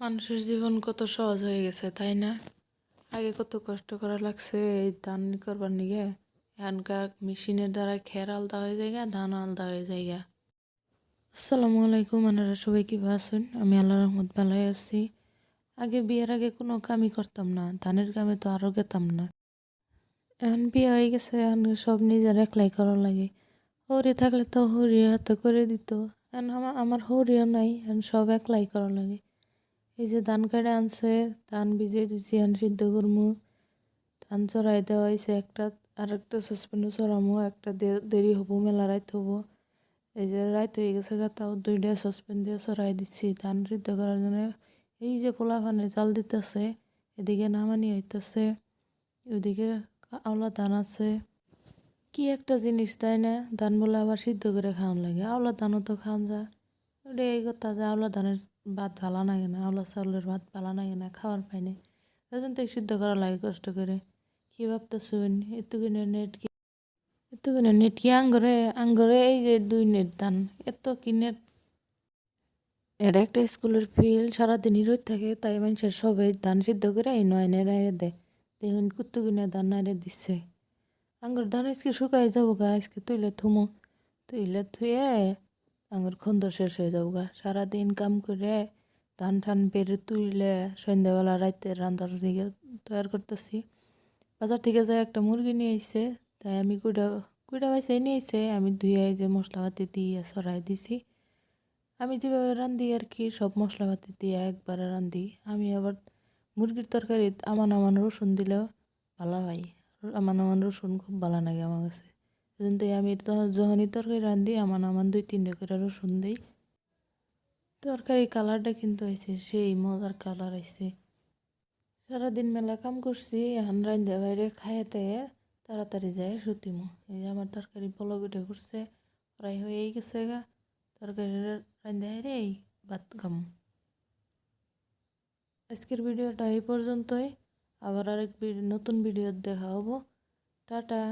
মানুষের জীবন কত সহজ হয়ে গেছে তাই না? আগে কত কষ্ট করা লাগছে এই ধান করবার নিগে। এখনকার মেশিনের দ্বারা খের আলাদা হয়ে যায়, ধান আলাদা হয়ে যায়। আসসালামু আলাইকুম, আপনারা সবাই কি আছেন? আমি আল্লাহ রহমত ভালোই আছি। আগে বিয়ের আগে কোনো কামই করতাম না, ধানের কামে তো আরও গেতাম না। এখন বিয়ে হয়ে গেছে, এখন সব নিজের একলাই করা লাগে। হরি থাকলে তো হরি হাতে করে দিত। এখন আমার হরিও নাই, এখন সব একলাই করা লাগে। এই যে ধান কেটে আনছে, ধান ভিজিয়ে দিচ্ছি, এখন সিদ্ধ করমু। ধান চড়াই দেওয়া হয়েছে একটা, আর একটা সসপ্যানও চড়ামো, একটা দেরি হবো, মেলা রাইত হবো। এই যে রাইত হয়ে গেছে তাও 2টা সসপ্যান দিয়ে চড়াই দিচ্ছি ধান সিদ্ধ করার জন্য। এই যে পোলাপানে জাল দিতেছে, এদিকে নামানি হইতেছে, ওইদিকে আওলা ধান আছে। কি একটা জিনিস তাই না? ধান বলে আবার সিদ্ধ করে খাওয়ান লাগে, আওলা ধানও তো খাওয়ান যায়। ওটা এই কথা যে আওলা ধানের ভাত ভালো লাগে না, আওলা চাউলের ভাত ভালো লাগে না, খাওয়ার পাই না। ওই জন্য তো সিদ্ধ করা লাগে কষ্ট করে। কি ভাবতেছুন এতগুলো নেট কি আঙ্গরে আঙ্গরে এই যে 2 নেট ধান, এত কি নেট? এটা একটা স্কুলের ফিল্ড, সারাদিনই রোদ থাকে, তাই মানুষের সবাই ধান সিদ্ধ করে এই নয়নে নাইরে দেয়। দেখুন কুত্তুগুনে ধান নাইরে দিচ্ছে। আঙ্গুর ধান আজকে শুকাই যাবো গা, আজকে তুইলে থুয়ে আঙ্গুর খন্দ শেষ হয়ে যাবো গা। সারাদিন কাম করে ধান টান বেড়ে তুইলে সন্ধ্যাবেলা রাইতে রান্নার দিকে তৈরি করতেছি। বাজার থেকে যাই একটা মুরগি নিয়ে আইছে, তাই আমি কুইটা কুইটা পয়সাই নিয়ে আইছে, আমি ধুয়ে যে মশলাপাতি দিয়ে সরাই দিছি। আমি যেভাবে রান্ধি আর কি, সব মশলাপাতি দিয়ে একবারে রান্ধি। আমি আবার মুরগির তরকারি আমান রসুন দিলেও ভালো হয়। আমান রসুন খুব ভালো লাগে আমার কাছে। সেজন্য আমি যখনই তরকারি রান্ধি আমান 2-3 করে রসুন দিই। তরকারি কালারটা কিন্তু হয়েছে সেই মজার কালার হয়েছে। সারাদিন মেলা কাম করছি, এখন রান্ধে বাইরে খাইতে তাড়াতাড়ি যায় শুতিমো। এই যে আমার তরকারি বলক উঠে পড়ছে, প্রায় হয়েই গেছে গা। তরকারি রান্ধে রে ভাত খাম। আজকের ভিডিওটা এই পর্যন্তই। আবার আরেক নতুন ভিডিও দেখা হবো। টাটা।